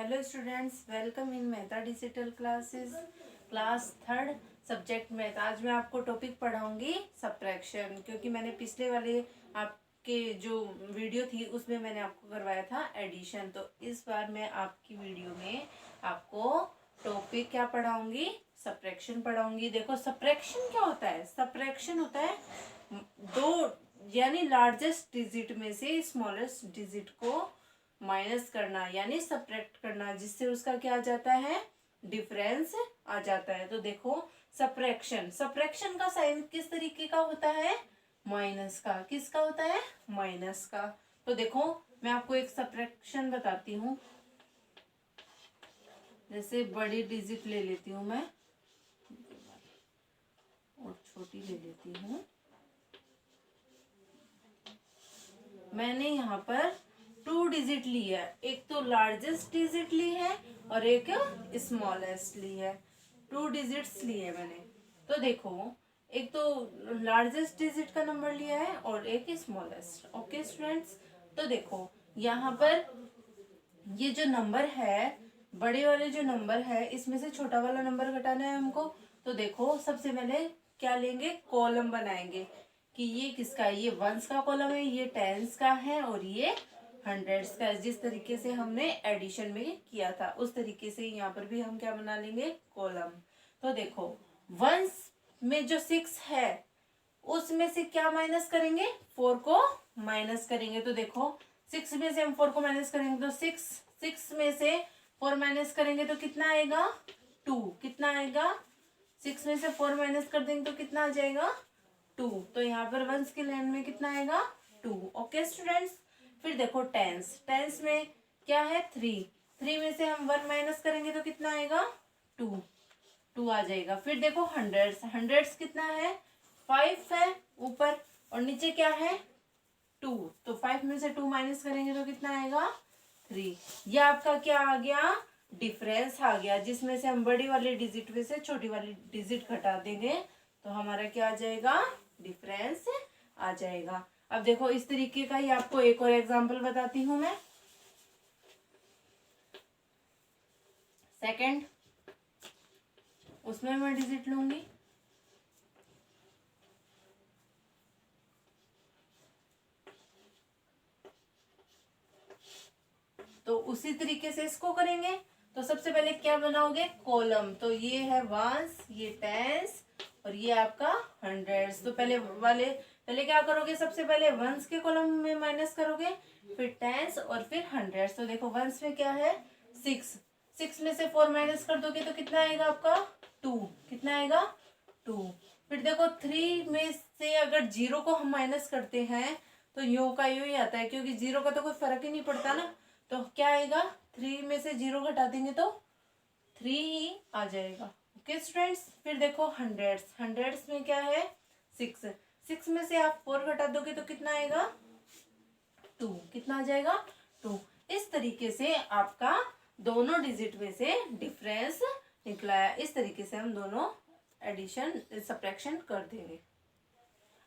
Hello students, welcome in Mehta digital classes class third subject math. आज मैं आपको topic पढ़ाऊंगी subtraction, क्योंकि मैंने पिछले वाले आपके जो वीडियो थी उसमें मैंने आपको करवाया था एडिशन। तो इस बार मैं आपकी वीडियो में आपको टॉपिक क्या पढ़ाऊंगी, सब्ट्रैक्शन पढ़ाऊंगी। देखो सब्ट्रैक्शन क्या होता है। सब्ट्रैक्शन होता है दो यानी लार्जेस्ट डिजिट में से स्मॉलेस्ट डिजिट को माइनस करना यानी सब्ट्रैक्ट करना, जिससे उसका क्या आ जाता है, डिफरेंस आ जाता है। तो देखो सब्ट्रैक्शन सब्ट्रैक्शन का साइन किस तरीके का होता है, माइनस का। किसका होता है, माइनस का। तो देखो मैं आपको एक सब्ट्रैक्शन बताती हूँ। जैसे बड़ी डिजिट ले लेती हूँ मैं और छोटी ले लेती हूँ। मैंने यहाँ पर 2 डिजिट ली है, एक तो लार्जेस्ट डिजिट ली है और एक स्मॉलेस्ट ली है। 2 डिजिट्स लिए मैंने। तो देखो एक तो लार्जेस्ट डिजिट का नंबर लिया है और एक स्मॉलेस्ट। ओके स्टूडेंट्स, तो देखो यहाँ पर ये जो नंबर है, बड़े वाले जो नंबर है, इसमें से छोटा वाला नंबर घटाना है हमको। तो देखो सबसे पहले क्या लेंगे, कॉलम बनाएंगे कि ये किसका है। ये वंस का कॉलम है, ये टेंस का है और ये हंड्रेड्स का है। जिस तरीके से हमने एडिशन में किया था उस तरीके से यहाँ पर भी हम क्या बना लेंगे, कॉलम। तो देखो वंस में जो 6 है उसमें से क्या माइनस करेंगे, 4 को माइनस करेंगे। तो देखो 6 में से हम 4 को माइनस करेंगे तो 6 में से 4 माइनस करेंगे तो कितना आएगा, 2। कितना आएगा, 6 में से 4 माइनस कर देंगे तो कितना आ जाएगा, 2। तो यहाँ पर वंस के लाइन में कितना आएगा, 2। ओके स्टूडेंट्स, फिर देखो टेंस। टेंस में क्या है, 3 में से हम 1 माइनस करेंगे तो कितना आएगा, 2 आ जाएगा। फिर देखो हंड्रेड्स। हंड्रेड्स कितना है, 5 है ऊपर और नीचे क्या है, 2। तो 5 में से 2 माइनस करेंगे तो कितना आएगा, 3। ये आपका क्या आ गया, डिफरेंस आ गया, जिसमें से हम बड़ी वाली डिजिट में से छोटी वाली डिजिट घटा देंगे तो हमारा क्या आ जाएगा, डिफरेंस आ जाएगा। अब देखो इस तरीके का ही आपको एक और एग्जांपल बताती हूँ मैं। सेकंड, उसमें मैं डिजिट लूंगी तो उसी तरीके से इसको करेंगे। तो सबसे पहले क्या बनाओगे, कॉलम। तो ये है वंस, ये टेंस और ये आपका हंड्रेड्स। तो पहले क्या करोगे, सबसे पहले वंस के कॉलम में माइनस करोगे, फिर टेंस और फिर हंड्रेड्स। तो देखो वंस में क्या है, 6 में से 4 माइनस कर दोगे तो कितना आएगा आपका, 2। कितना आएगा, 2। फिर देखो 3 में से अगर 0 को हम माइनस करते हैं तो यूं का यूं ही आता है, क्योंकि 0 का तो कोई फर्क ही नहीं पड़ता ना। तो क्या आएगा, 3 में से 0 घटा देंगे तो 3 ही आ जाएगा। ओके स्टूडेंट्स, फिर देखो हंड्रेड्स। हंड्रेड्स में क्या है, 6 में से आप 4 घटा दोगे तो कितना आएगा, 2। कितना आ जाएगा, 2। इस तरीके से आपका दोनों डिजिट में से डिफरेंस निकला है। इस तरीके से हम दोनों एडिशन सब्ट्रैक्शन कर देंगे।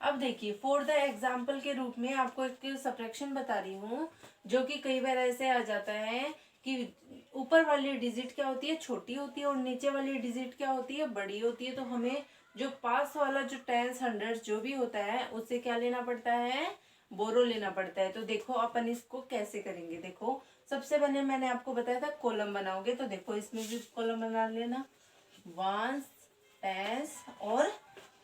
अब देखिए फॉर द एग्जाम्पल के रूप में आपको एक सब्ट्रैक्शन बता रही हूँ, जो कि कई बार ऐसे आ जाता है कि ऊपर वाली डिजिट क्या होती है, छोटी होती है और नीचे वाली डिजिट क्या होती है, बड़ी होती है। तो हमें जो पास वाला जो टेंस हंड्रेड्स जो भी होता है उससे क्या लेना पड़ता है, बोरो लेना पड़ता है। तो देखो अपन इसको कैसे करेंगे। देखो सबसे पहले मैंने आपको बताया था कॉलम बनाओगे, तो देखो इसमें भी कॉलम बना लेना, वंस, टेंस और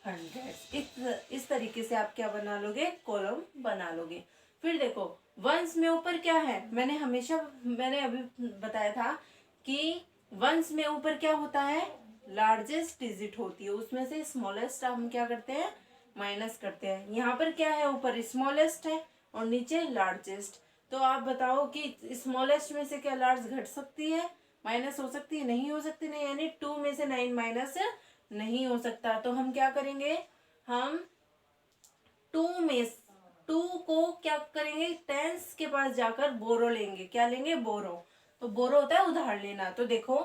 हंड्रेड। इस तरीके से आप क्या बना लोगे, कॉलम बना लोगे। फिर देखो वंस में ऊपर क्या है, मैंने अभी बताया था कि वंस में ऊपर क्या होता है, लार्जेस्ट डिजिट होती है, उसमें से स्मॉलेस्ट हम क्या करते हैं, माइनस करते हैं। यहाँ पर क्या है, ऊपर स्मॉलेस्ट है और नीचे लार्जेस्ट। तो आप बताओ कि स्मॉलेस्ट में से क्या लार्ज घट सकती है, माइनस हो सकती है, नहीं हो सकती, नहीं। यानी 2 में से 9 माइनस नहीं हो सकता। तो हम क्या करेंगे, हम 2 में 2 को क्या करेंगे, टेंस के पास जाकर बोरो लेंगे। क्या लेंगे, बोरो। तो बोरो होता है उधार लेना। तो देखो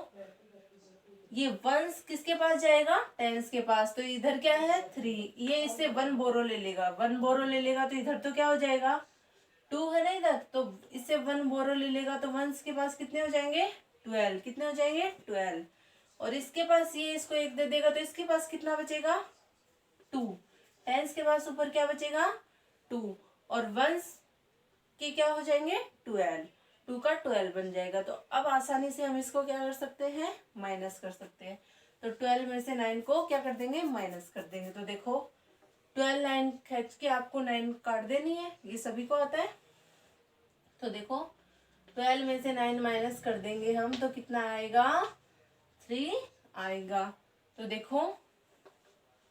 ये वंस किसके पास जाएगा, टेंस के पास। तो इधर क्या है, 3, ये इससे 1 बोरो ले लेगा। 1 बोरो ले लेगा तो इधर तो क्या हो जाएगा, 2 है ना इधर, तो इससे 1 बोरो ले लेगा तो वंस के पास कितने हो जाएंगे, 12, कितने हो जाएंगे 12। और इसके पास ये इसको 1 दे देगा तो इसके पास कितना बचेगा 2। टेंस के पास ऊपर क्या बचेगा 2, और वंस के क्या हो जाएंगे 12, 2 का 12 बन जाएगा। तो अब आसानी से हम इसको क्या कर सकते हैं माइनस कर सकते हैं। तो 12 में से 9 को क्या कर देंगे माइनस कर देंगे। तो देखो 12 9 खींच के आपको 9 काट देनी है, ये सभी को आता है। तो देखो 12 में से 9 माइनस कर देंगे हम तो कितना आएगा 3 आएगा। तो देखो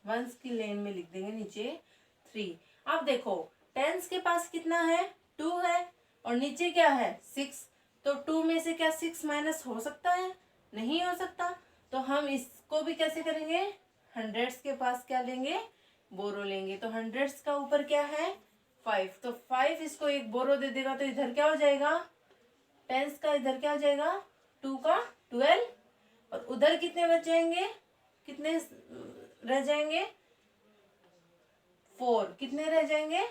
वंस की लेन में लिख देंगे नीचे 3। अब देखो टेंस के पास कितना है 2 है और नीचे क्या है 6। तो 2 में से क्या 6 माइनस हो सकता है, नहीं हो सकता। तो हम इसको भी कैसे करेंगे, हंड्रेड्स के पास क्या लेंगे बोरो लेंगे। तो हंड्रेड्स का ऊपर क्या है 5, तो 5 इसको एक बोरो दे देगा तो इधर क्या हो जाएगा टेंस का, इधर क्या हो जाएगा 2 का 12, और उधर कितने बच जाएंगे, कितने रह जाएंगे 4, कितने रह जाएंगे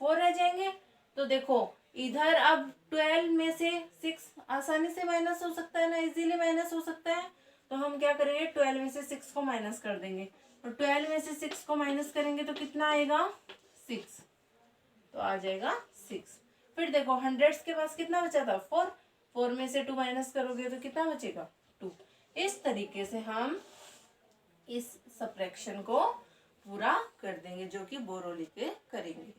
4 रह जाएंगे। तो देखो इधर अब 12 में से 6 आसानी से माइनस हो सकता है ना, इजीली माइनस हो सकता है। तो हम क्या करेंगे 12 में से 6 को माइनस कर देंगे, और 12 में से 6 को माइनस करेंगे तो कितना आएगा 6, तो आ जाएगा 6। फिर देखो हंड्रेड्स के पास कितना बचा था 4, 4 में से 2 माइनस करोगे तो कितना बचेगा 2। इस तरीके से हम इस सब्ट्रैक्शन को पूरा कर देंगे जो कि बोरो लेके करेंगे।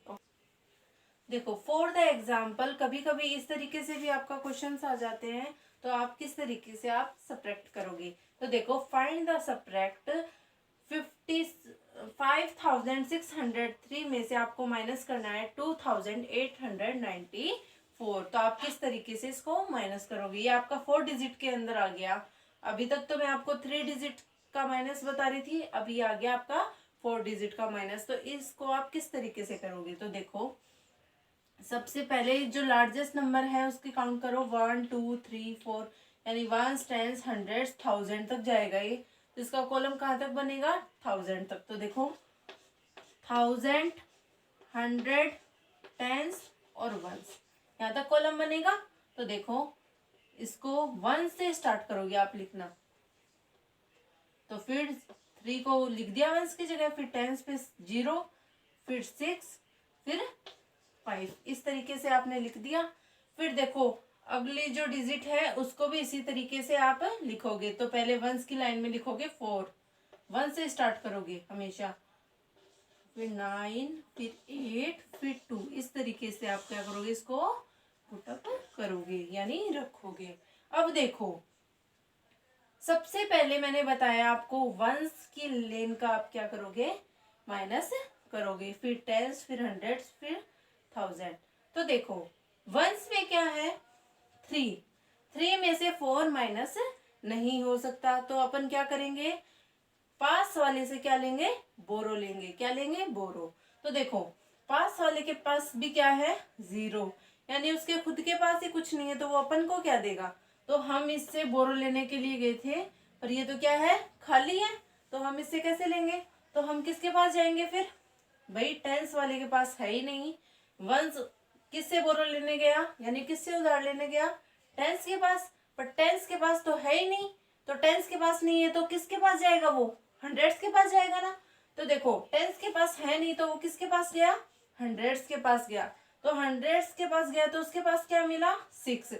देखो फॉर द एग्जाम्पल कभी कभी इस तरीके से भी आपका क्वेश्चंस आ जाते हैं, तो आप किस तरीके से आप सब्ट्रैक्ट करोगे। तो देखो फाइंड द सब्ट्रैक्ट 55,603 में से आपको माइनस करना है 2,894। तो आप किस तरीके से इसको माइनस करोगे। ये आपका 4 डिजिट के अंदर आ गया। अभी तक तो मैं आपको 3 डिजिट का माइनस बता रही थी, अभी आ गया आपका 4 डिजिट का माइनस। तो इसको आप किस तरीके से करोगे। तो देखो सबसे पहले जो लार्जेस्ट नंबर है उसकी काउंट करो 1 2 3 4, यानी 1 10 100 1000 तक जाएगा ये। तो इसका कॉलम कहाँ तक बनेगा 1000 तक। तो देखो 1000 100 10s और 1s यहाँ तक कॉलम बनेगा। तो देखो इसको 1 से स्टार्ट करोगे आप लिखना, तो फिर 3 को लिख दिया 1s की जगह, फिर 10s पे 0, फिर 6, फिर 5, इस तरीके से आपने लिख दिया। फिर देखो अगली जो डिजिट है उसको भी इसी तरीके से आप लिखोगे। तो पहले 1s की लाइन में लिखोगे 4, 1 से स्टार्ट करोगे हमेशा, फिर 9, फिर 8, फिर 2, इस तरीके से आप क्या करोगे इसको पुटअप करोगे यानी रखोगे। अब देखो सबसे पहले मैंने बताया आपको 1s की लेन का आप क्या करोगे माइनस करोगे, फिर 10s, फिर 100, फिर 1000। तो देखो 1s में क्या है 3, 3 में से 4 माइनस नहीं हो सकता। तो अपन क्या करेंगे पास वाले से क्या लेंगे बोरो लेंगे। क्या लेंगे बोरो। तो देखो पास वाले के पास भी क्या है 0, यानी उसके खुद के पास ही कुछ नहीं है, तो वो अपन को क्या देगा। तो हम इससे बोरो लेने के लिए गए थे, पर ये तो क्या है खाली है, तो हम इससे कैसे लेंगे। तो हम किसके पास जाएंगे फिर, भाई टेंस वाले के पास है ही नहीं। वंस किससे बोरो लेने गया, यानी किससे उधार लेने गया टेंस के पास, पर टेंस के पास तो है ही नहीं। तो टेंस के पास नहीं है तो किसके पास जाएगा, वो हंड्रेड्स के पास जाएगा ना। तो देखो टेंस के पास है नहीं तो वो किसके पास गया हंड्रेड्स के पास गया। तो हंड्रेड्स के पास गया तो उसके पास क्या मिला 6।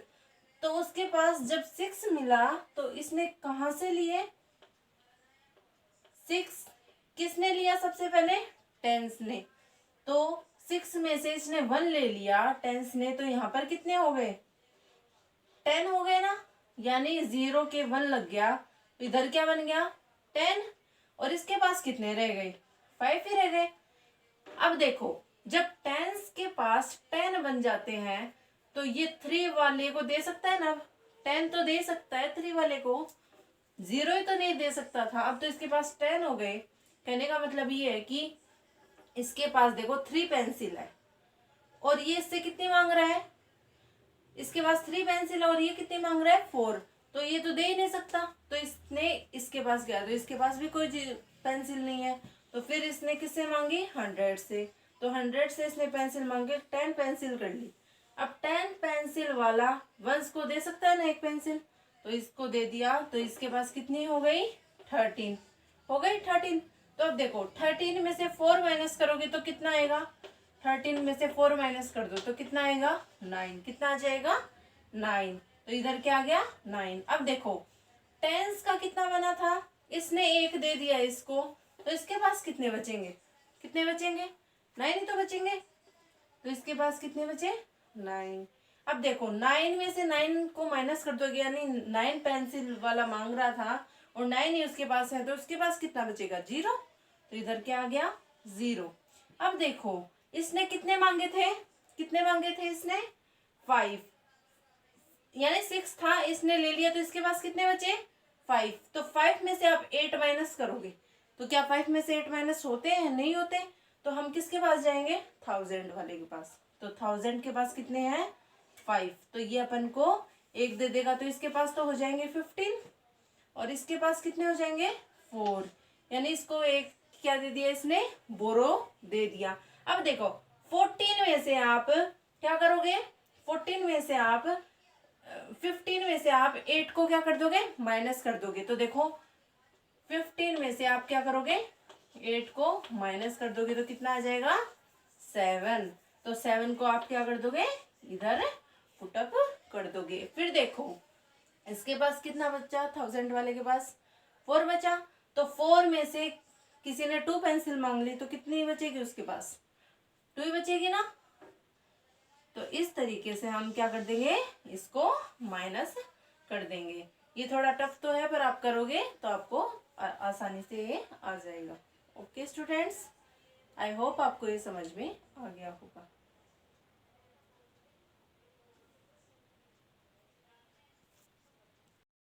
तो उसके पास जब 6 मिला तो इसने कहां से लिए 6, किसने लिया सबसे पहले टेंस ने। तो 6 में से इसने 1 ले लिया टेंस ने, तो यहाँ पर कितने हो गए 10 हो गए ना, यानी 0 के 1 लग गया। तो इधर क्या बन गया 10, और इसके पास कितने रह गए 5 ही रह गए। अब देखो जब टेंस के पास 10 बन जाते हैं तो ये 3 वाले को दे सकता है ना, 10 तो दे सकता है 3 वाले को, 0 ही तो नहीं दे सकता था। अब तो इसके पास 10 हो गए। कहने का मतलब ये है कि इसके पास देखो 3 पेंसिल है और ये इससे कितनी मांग रहा है, इसके पास 3 पेंसिल है और ये कितनी मांग रहा है 4, तो ये तो दे ही नहीं सकता। तो इसने इसके पास गया तो इसके पास भी कोई पेंसिल नहीं है, तो फिर इसने किससे मांगी 100 से। तो 100 से इसने पेंसिल मांगे 10 पेंसिल कर ली। अब 10 पेंसिल वाला वंस को दे सकता है ना एक पेंसिल, तो इसको दे दिया, तो इसके पास कितनी हो गई 13, हो गई 13। तो अब देखो 13 में से 4 माइनस करोगे तो कितना आएगा, 13 में से 4 माइनस कर दो तो कितना आएगा 9, कितना आ जाएगा 9। तो इधर क्या आ गया 9। अब देखो टेंस का कितना बना था, इसने 1 दे दिया इसको, तो इसके पास कितने बचेंगे, कितने बचेंगे 9 ही तो बचेंगे। तो इसके पास कितने बचे 9। अब देखो 9 में से 9 को माइनस कर दोगे, यानी 9 पेंसिल वाला मांग रहा था और 9 ही उसके पास है, तो उसके पास कितना बचेगा 0। तो इधर क्या आ गया 0। अब देखो इसने कितने मांगे थे, कितने मांगे थे इसने 5, यानी 6 था, इसने ले लिया, तो इसके पास कितने बचे 5। तो 5 में से आप 8 माइनस करोगे, तो क्या 5 में से 8 माइनस होते हैं, नहीं होते। तो हम किसके पास जाएंगे 1000 वाले के पास। तो 1000 के पास कितने हैं 5, तो ये अपन को 1 दे देगा, तो इसके पास तो हो जाएंगे 15 और इसके पास कितने हो जाएंगे 4, यानी इसको एक क्या दे दिया इसने बोरो दे दिया। अब देखो 14 में से आप क्या करोगे, 14 में से आप 15 में से आप 8 को क्या कर दोगे माइनस कर दोगे। तो देखो 15 में से आप क्या करोगे 8 को माइनस कर दोगे तो कितना आ जाएगा 7। तो 7 को आप क्या कर दोगे इधर पुटअप कर दोगे। फिर देखो इसके पास कितना बचा 1000 वाले के पास 4 बचा, तो 4 में से किसी ने 2 पेंसिल मांग ली, तो कितनी बचेगी उसके पास 2 ही बचेगी ना। तो इस तरीके से हम क्या कर देंगे इसको माइनस कर देंगे। ये थोड़ा टफ तो है पर आप करोगे तो आपको आसानी से ये आ जाएगा। ओके स्टूडेंट्स, आई होप आपको ये समझ में आ गया होगा।